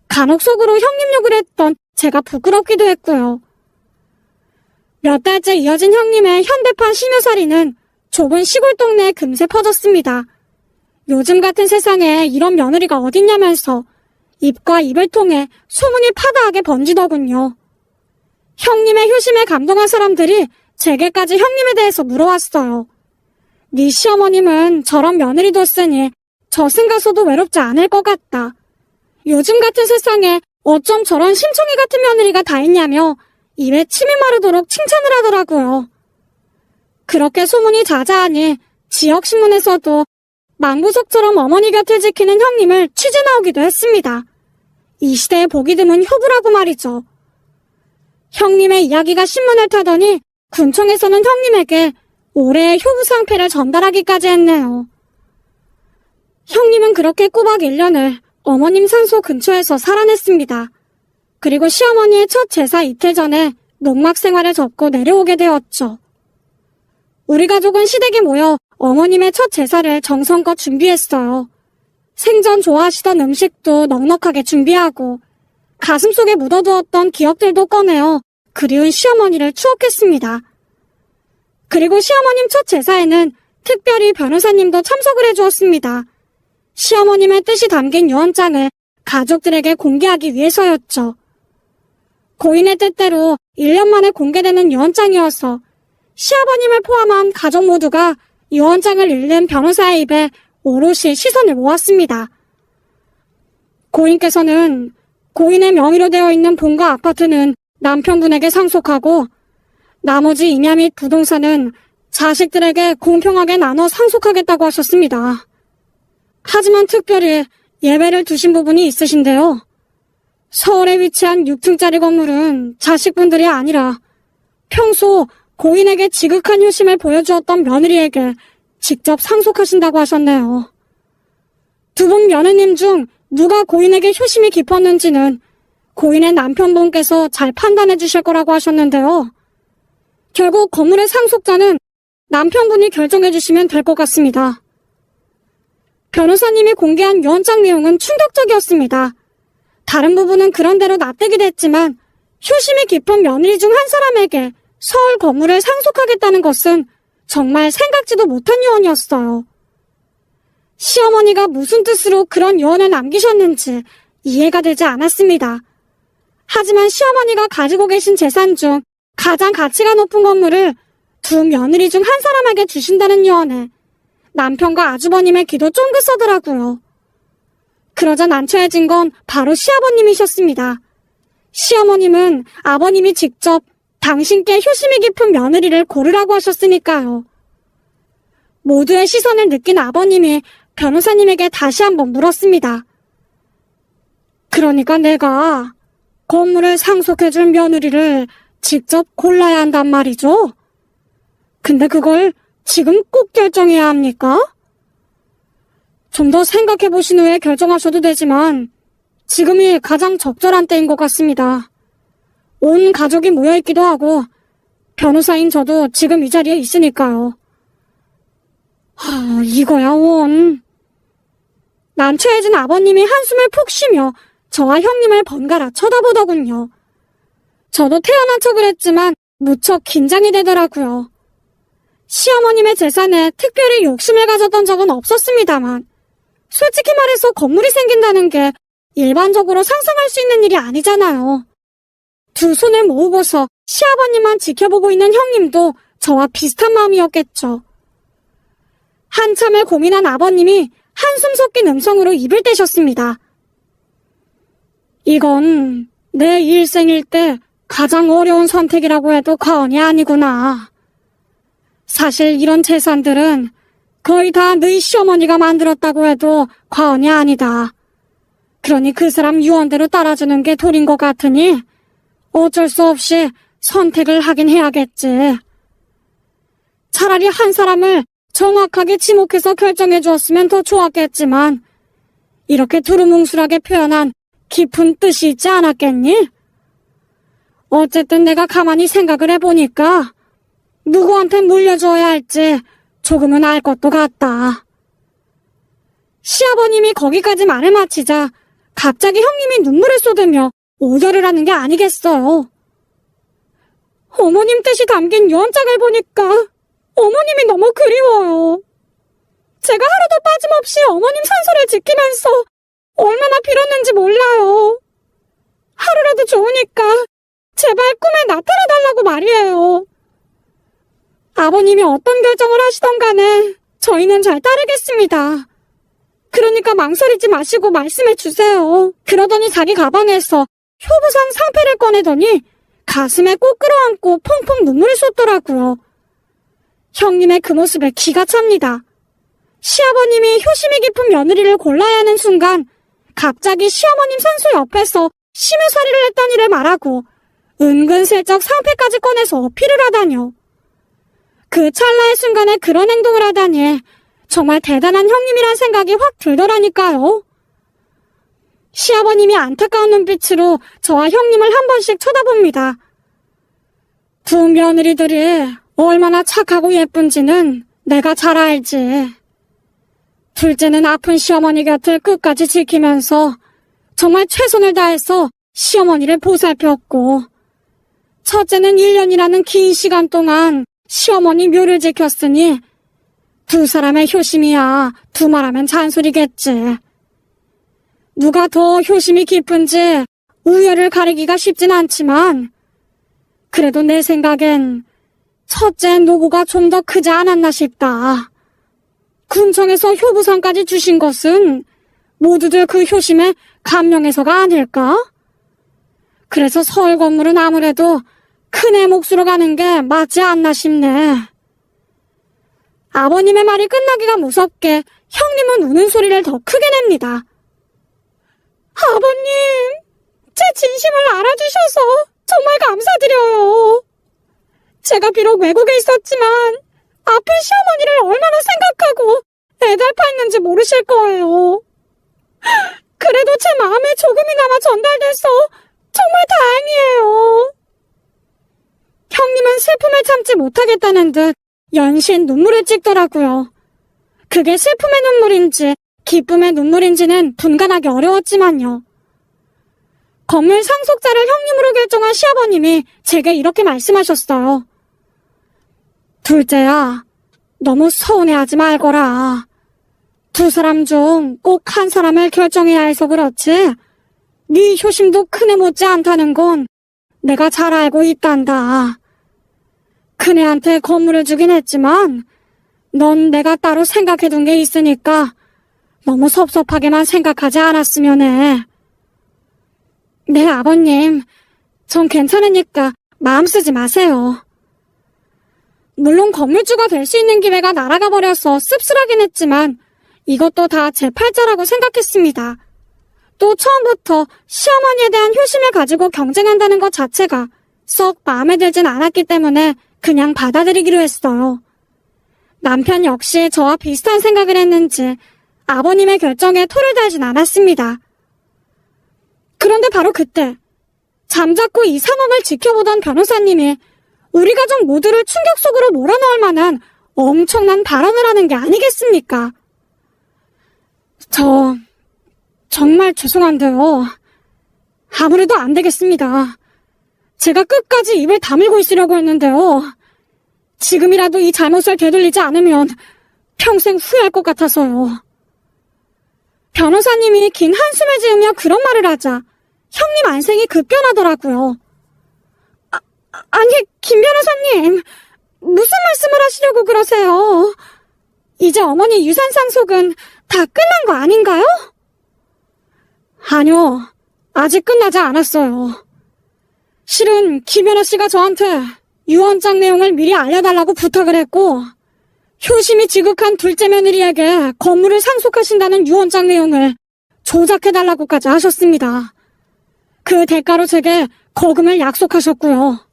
간혹 속으로 형님 욕을 했던 제가 부끄럽기도 했고요. 몇 달째 이어진 형님의 현대판 심효살이는 좁은 시골 동네에 금세 퍼졌습니다. 요즘 같은 세상에 이런 며느리가 어딨냐면서 입과 입을 통해 소문이 파다하게 번지더군요. 형님의 효심에 감동한 사람들이 제게까지 형님에 대해서 물어왔어요. 네 시어머님은 저런 며느리 뒀으니 저승 가서도 외롭지 않을 것 같다. 요즘 같은 세상에 어쩜 저런 심청이 같은 며느리가 다 있냐며 입에 침이 마르도록 칭찬을 하더라고요. 그렇게 소문이 자자하니 지역신문에서도 망부석처럼 어머니 곁을 지키는 형님을 취재 나오기도 했습니다. 이 시대에 보기 드문 효부라고 말이죠. 형님의 이야기가 신문을 타더니 군청에서는 형님에게 올해의 효부 상패를 전달하기까지 했네요. 형님은 그렇게 꼬박 1년을 어머님 산소 근처에서 살아냈습니다. 그리고 시어머니의 첫 제사 이틀 전에 농막 생활을 접고 내려오게 되었죠. 우리 가족은 시댁에 모여 어머님의 첫 제사를 정성껏 준비했어요. 생전 좋아하시던 음식도 넉넉하게 준비하고 가슴속에 묻어두었던 기억들도 꺼내어 그리운 시어머니를 추억했습니다. 그리고 시어머님 첫 제사에는 특별히 변호사님도 참석을 해주었습니다. 시어머님의 뜻이 담긴 유언장을 가족들에게 공개하기 위해서였죠. 고인의 뜻대로 1년 만에 공개되는 유언장이어서 시아버님을 포함한 가족 모두가 유언장을 읽는 변호사의 입에 오롯이 시선을 모았습니다. 고인께서는 고인의 명의로 되어 있는 본가 아파트는 남편분에게 상속하고 나머지 임야 및 부동산은 자식들에게 공평하게 나눠 상속하겠다고 하셨습니다. 하지만 특별히 예외를 두신 부분이 있으신데요. 서울에 위치한 6층짜리 건물은 자식분들이 아니라 평소 고인에게 지극한 효심을 보여주었던 며느리에게 직접 상속하신다고 하셨네요. 두 분 며느님 중 누가 고인에게 효심이 깊었는지는 고인의 남편분께서 잘 판단해 주실 거라고 하셨는데요. 결국 건물의 상속자는 남편분이 결정해 주시면 될 것 같습니다. 변호사님이 공개한 유언장 내용은 충격적이었습니다. 다른 부분은 그런대로 납득이 됐지만 효심이 깊은 며느리 중 한 사람에게 서울 건물을 상속하겠다는 것은 정말 생각지도 못한 유언이었어요. 시어머니가 무슨 뜻으로 그런 유언을 남기셨는지 이해가 되지 않았습니다. 하지만 시어머니가 가지고 계신 재산 중 가장 가치가 높은 건물을 두 며느리 중 한 사람에게 주신다는 유언에 남편과 아주버님의 기도 쫑긋 서더라고요. 그러자 난처해진 건 바로 시아버님이셨습니다. 시어머님은 아버님이 직접 당신께 효심이 깊은 며느리를 고르라고 하셨으니까요. 모두의 시선을 느낀 아버님이 변호사님에게 다시 한번 물었습니다. 그러니까 내가 건물을 상속해줄 며느리를 직접 골라야 한단 말이죠? 근데 그걸 지금 꼭 결정해야 합니까? 좀 더 생각해 보신 후에 결정하셔도 되지만 지금이 가장 적절한 때인 것 같습니다. 온 가족이 모여있기도 하고 변호사인 저도 지금 이 자리에 있으니까요. 이거야 원. 난처해진 아버님이 한숨을 푹 쉬며 저와 형님을 번갈아 쳐다보더군요. 저도 태어난 척을 했지만 무척 긴장이 되더라고요. 시어머님의 재산에 특별히 욕심을 가졌던 적은 없었습니다만 솔직히 말해서 건물이 생긴다는 게 일반적으로 상상할 수 있는 일이 아니잖아요. 두 손을 모으고서 시아버님만 지켜보고 있는 형님도 저와 비슷한 마음이었겠죠. 한참을 고민한 아버님이 한숨 섞인 음성으로 입을 떼셨습니다. 이건 내 일생일 때 가장 어려운 선택이라고 해도 과언이 아니구나. 사실 이런 재산들은 거의 다 너희 시어머니가 만들었다고 해도 과언이 아니다. 그러니 그 사람 유언대로 따라주는 게 도리인 것 같으니 어쩔 수 없이 선택을 하긴 해야겠지. 차라리 한 사람을 정확하게 지목해서 결정해 주었으면 더 좋았겠지만 이렇게 두루뭉술하게 표현한 깊은 뜻이 있지 않았겠니? 어쨌든 내가 가만히 생각을 해보니까 누구한테 물려줘야 할지 조금은 알 것도 같다. 시아버님이 거기까지 말을 마치자 갑자기 형님이 눈물을 쏟으며 오열을 하는 게 아니겠어요. 어머님 뜻이 담긴 유언장을 보니까 어머님이 너무 그리워요. 제가 하루도 빠짐없이 어머님 산소를 지키면서 얼마나 빌었는지 몰라요. 하루라도 좋으니까 제발 꿈에 나타나달라고 말이에요. 아버님이 어떤 결정을 하시던 간에 저희는 잘 따르겠습니다. 그러니까 망설이지 마시고 말씀해 주세요. 그러더니 자기 가방에서 효부상 상패를 꺼내더니 가슴에 꼭 끌어안고 펑펑 눈물이 쏟더라고요. 형님의 그 모습에 기가 찹니다. 시아버님이 효심이 깊은 며느리를 골라야 하는 순간 갑자기 시어머님 산소 옆에서 심유살이를 했던 일을 말하고 은근슬쩍 상패까지 꺼내서 어필을 하다뇨. 그 찰나의 순간에 그런 행동을 하다니 정말 대단한 형님이란 생각이 확 들더라니까요. 시아버님이 안타까운 눈빛으로 저와 형님을 한 번씩 쳐다봅니다. 두 며느리들이 얼마나 착하고 예쁜지는 내가 잘 알지. 둘째는 아픈 시어머니 곁을 끝까지 지키면서 정말 최선을 다해서 시어머니를 보살폈고, 첫째는 1년이라는 긴 시간 동안 시어머니 묘를 지켰으니 두 사람의 효심이야 두말하면 잔소리겠지. 누가 더 효심이 깊은지 우열을 가리기가 쉽진 않지만 그래도 내 생각엔 첫째 노고가 좀 더 크지 않았나 싶다. 군청에서 효부상까지 주신 것은 모두들 그 효심에 감명해서가 아닐까? 그래서 서울 건물은 아무래도 큰애 몫으로 가는 게 맞지 않나 싶네. 아버님의 말이 끝나기가 무섭게 형님은 우는 소리를 더 크게 냅니다. 아버님, 제 진심을 알아주셔서 정말 감사드려요. 제가 비록 외국에 있었지만 아픈 시어머니를 얼마나 생각하고 애달파했는지 모르실 거예요. 그래도 제 마음에 조금이나마 전달돼서 정말 다행이에요. 형님은 슬픔을 참지 못하겠다는 듯 연신 눈물을 찍더라고요. 그게 슬픔의 눈물인지 기쁨의 눈물인지는 분간하기 어려웠지만요. 건물 상속자를 형님으로 결정한 시아버님이 제게 이렇게 말씀하셨어요. 둘째야, 너무 서운해하지 말거라. 두 사람 중 꼭 한 사람을 결정해야 해서 그렇지 네 효심도 큰애 못지 않다는 건 내가 잘 알고 있단다. 큰애한테 건물을 주긴 했지만 넌 내가 따로 생각해둔 게 있으니까 너무 섭섭하게만 생각하지 않았으면 해. 네, 아버님. 전 괜찮으니까 마음 쓰지 마세요. 물론 건물주가 될 수 있는 기회가 날아가 버려서 씁쓸하긴 했지만 이것도 다 제 팔자라고 생각했습니다. 또 처음부터 시어머니에 대한 효심을 가지고 경쟁한다는 것 자체가 썩 마음에 들진 않았기 때문에 그냥 받아들이기로 했어요. 남편 역시 저와 비슷한 생각을 했는지 아버님의 결정에 토를 달진 않았습니다. 그런데 바로 그때 잠자코 이 상황을 지켜보던 변호사님이 우리 가족 모두를 충격 속으로 몰아넣을 만한 엄청난 발언을 하는 게 아니겠습니까? 정말 죄송한데요. 아무래도 안 되겠습니다. 제가 끝까지 입을 다물고 있으려고 했는데요. 지금이라도 이 잘못을 되돌리지 않으면 평생 후회할 것 같아서요. 변호사님이 긴 한숨을 지으며 그런 말을 하자 형님 안색이 급변하더라고요. 아니, 김 변호사님, 무슨 말씀을 하시려고 그러세요? 이제 어머니 유산 상속은 다 끝난 거 아닌가요? 아니요, 아직 끝나지 않았어요. 실은 김연아 씨가 저한테 유언장 내용을 미리 알려달라고 부탁을 했고, 효심이 지극한 둘째 며느리에게 건물을 상속하신다는 유언장 내용을 조작해달라고까지 하셨습니다. 그 대가로 제게 거금을 약속하셨고요.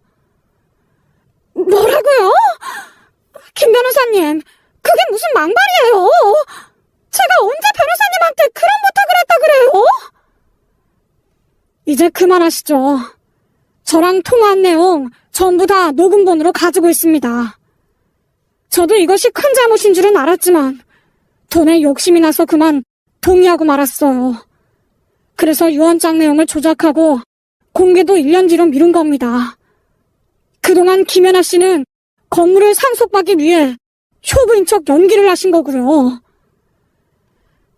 뭐라고요? 김 변호사님, 그게 무슨 망발이에요? 제가 언제 변호사님한테 그런 부탁을 했다 그래요? 이제 그만하시죠. 저랑 통화한 내용 전부 다 녹음본으로 가지고 있습니다. 저도 이것이 큰 잘못인 줄은 알았지만 돈에 욕심이 나서 그만 동의하고 말았어요. 그래서 유언장 내용을 조작하고 공개도 1년 뒤로 미룬 겁니다. 그동안 김연아 씨는 건물을 상속받기 위해 효부인 척 연기를 하신 거고요.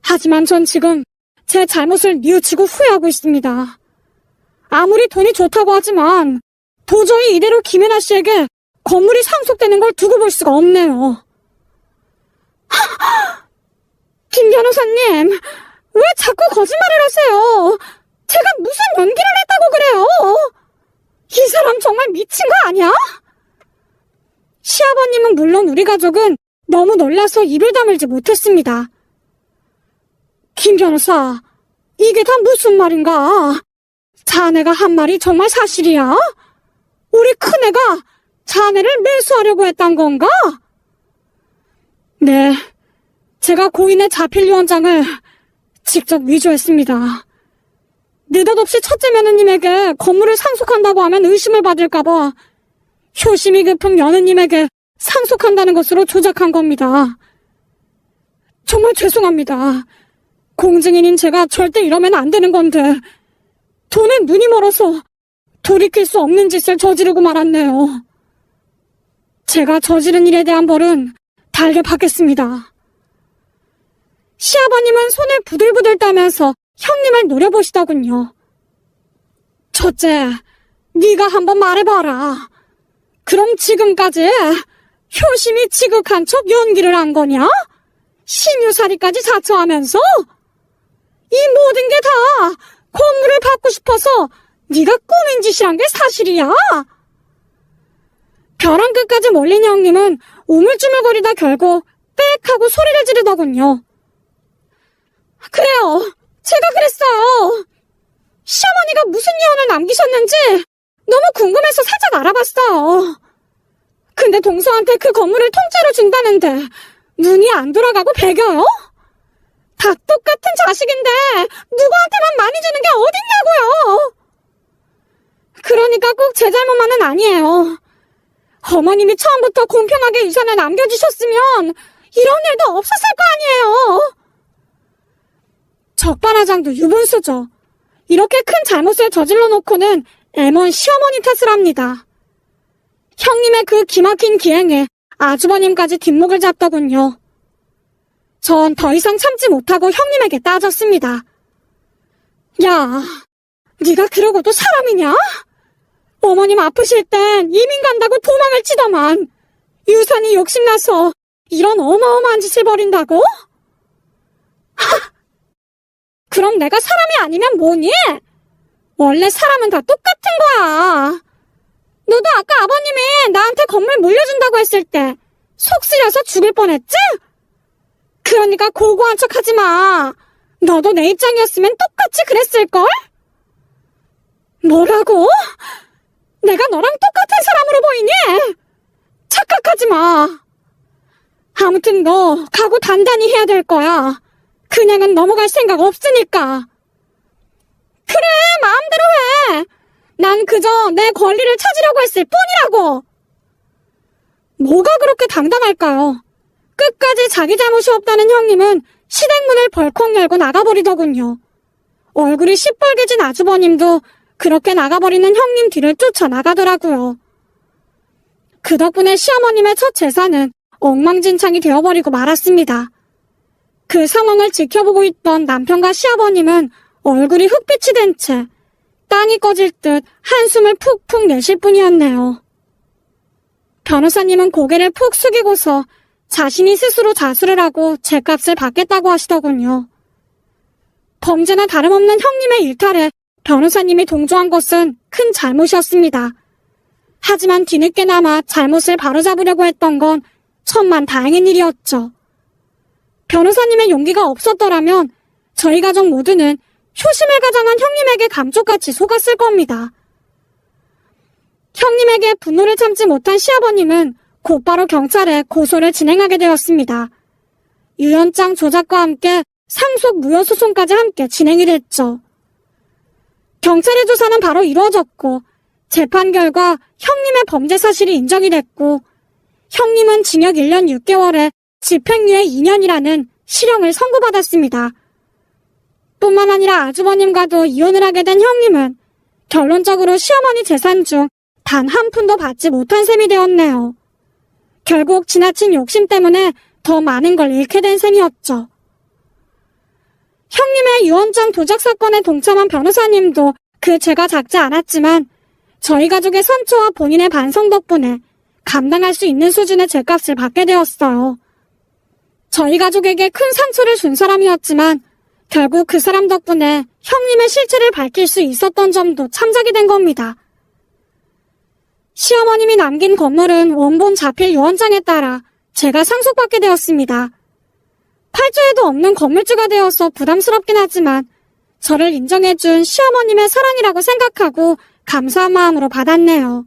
하지만 전 지금 제 잘못을 뉘우치고 후회하고 있습니다. 아무리 돈이 좋다고 하지만 도저히 이대로 김연아 씨에게 건물이 상속되는 걸 두고 볼 수가 없네요. 김 변호사님, 왜 자꾸 거짓말을 하세요? 제가 무슨 연기를 했다고 그래요? 이 사람 정말 미친 거 아니야? 시아버님은 물론 우리 가족은 너무 놀라서 입을 다물지 못했습니다. 김 변호사, 이게 다 무슨 말인가? 자네가 한 말이 정말 사실이야? 우리 큰애가 자네를 매수하려고 했단 건가? 네, 제가 고인의 자필 유언장을 직접 위조했습니다. 느닷없이 첫째 며느님에게 건물을 상속한다고 하면 의심을 받을까봐 효심이 깊은 며느님에게 상속한다는 것으로 조작한 겁니다. 정말 죄송합니다. 공증인인 제가 절대 이러면 안 되는 건데 돈에 눈이 멀어서 돌이킬 수 없는 짓을 저지르고 말았네요. 제가 저지른 일에 대한 벌은 달게 받겠습니다. 시아버님은 손을 부들부들 따면서 형님을 노려보시더군요. 첫째, 네가 한번 말해봐라. 그럼 지금까지 효심이 지극한 척 연기를 한 거냐? 심유살이까지 자처하면서? 이 모든 게 다 건물을 받고 싶어서 네가 꾸민 짓이란 게 사실이야? 벼랑 끝까지 몰린 형님은 우물쭈물거리다 결국 빽 하고 소리를 지르더군요. 그래요, 제가 그랬어요. 시어머니가 무슨 유언을 남기셨는지 너무 궁금해서 살짝 알아봤어요. 근데 동서한테 그 건물을 통째로 준다는데 눈이 안 돌아가고 배겨요? 다 똑같은 자식인데 누구한테만 많이 주는 게 어딨냐고요? 그러니까 꼭 제 잘못만은 아니에요. 어머님이 처음부터 공평하게 유산을 남겨주셨으면 이런 일도 없었을 거 아니에요. 적반하장도 유분수죠. 이렇게 큰 잘못을 저질러 놓고는 애먼 시어머니 탓을 합니다. 형님의 그 기막힌 기행에 아주버님까지 뒷목을 잡더군요. 전 더 이상 참지 못하고 형님에게 따졌습니다. 야, 네가 그러고도 사람이냐? 어머님 아프실 땐 이민 간다고 도망을 치더만 유산이 욕심나서 이런 어마어마한 짓을 벌인다고? 그럼 내가 사람이 아니면 뭐니? 원래 사람은 다 똑같은 거야. 너도 아까 아버님이 나한테 건물 물려준다고 했을 때 속 쓰려서 죽을 뻔했지? 그러니까 고고한 척 하지 마. 너도 내 입장이었으면 똑같이 그랬을걸? 뭐라고? 내가 너랑 똑같은 사람으로 보이니? 착각하지 마. 아무튼 너 각오 단단히 해야 될 거야. 그냥은 넘어갈 생각 없으니까. 그래, 마음대로 해. 난 그저 내 권리를 찾으려고 했을 뿐이라고. 뭐가 그렇게 당당할까요? 끝까지 자기 잘못이 없다는 형님은 시댁문을 벌컥 열고 나가버리더군요. 얼굴이 시뻘개진 아주버님도 그렇게 나가버리는 형님 뒤를 쫓아나가더라고요. 그 덕분에 시어머님의 첫 재산은 엉망진창이 되어버리고 말았습니다. 그 상황을 지켜보고 있던 남편과 시아버님은 얼굴이 흑빛이 된 채 땅이 꺼질 듯 한숨을 푹푹 내실 뿐이었네요. 변호사님은 고개를 푹 숙이고서 자신이 스스로 자수를 하고 죗값을 받겠다고 하시더군요. 범죄나 다름없는 형님의 일탈에 변호사님이 동조한 것은 큰 잘못이었습니다. 하지만 뒤늦게나마 잘못을 바로잡으려고 했던 건 천만다행인 일이었죠. 변호사님의 용기가 없었더라면 저희 가족 모두는 효심을 가장한 형님에게 감쪽같이 속았을 겁니다. 형님에게 분노를 참지 못한 시아버님은 곧바로 경찰에 고소를 진행하게 되었습니다. 유언장 조작과 함께 상속 무효소송까지 함께 진행이 됐죠. 경찰의 조사는 바로 이루어졌고 재판 결과 형님의 범죄 사실이 인정이 됐고 형님은 징역 1년 6개월에 집행유예 2년이라는 실형을 선고받았습니다. 뿐만 아니라 아주버님과도 이혼을 하게 된 형님은 결론적으로 시어머니 재산 중 단 한 푼도 받지 못한 셈이 되었네요. 결국 지나친 욕심 때문에 더 많은 걸 잃게 된 셈이었죠. 형님의 유언장 도적 사건에 동참한 변호사님도 그 죄가 작지 않았지만 저희 가족의 선처와 본인의 반성 덕분에 감당할 수 있는 수준의 죗값을 받게 되었어요. 저희 가족에게 큰 상처를 준 사람이었지만 결국 그 사람 덕분에 형님의 실체를 밝힐 수 있었던 점도 참작이 된 겁니다. 시어머님이 남긴 건물은 원본 자필 유언장에 따라 제가 상속받게 되었습니다. 팔조에도 없는 건물주가 되어서 부담스럽긴 하지만 저를 인정해준 시어머님의 사랑이라고 생각하고 감사한 마음으로 받았네요.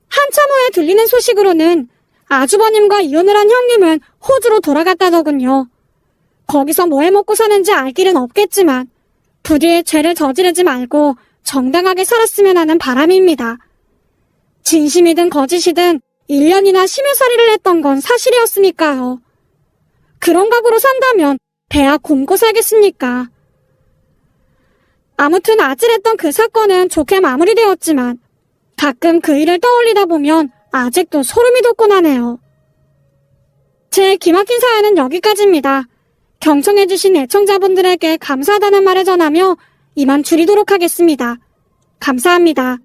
한참 후에 들리는 소식으로는 아주버님과 이혼을 한 형님은 호주로 돌아갔다더군요. 거기서 뭐 해먹고 사는지 알 길은 없겠지만 부디 죄를 저지르지 말고 정당하게 살았으면 하는 바람입니다. 진심이든 거짓이든 1년이나 심유살이를 했던 건 사실이었으니까요. 그런 각오로 산다면 배야 굶고 살겠습니까? 아무튼 아찔했던 그 사건은 좋게 마무리되었지만 가끔 그 일을 떠올리다 보면 아직도 소름이 돋곤 하네요. 제 기막힌 사연은 여기까지입니다. 경청해주신 애청자분들에게 감사하다는 말을 전하며 이만 줄이도록 하겠습니다. 감사합니다.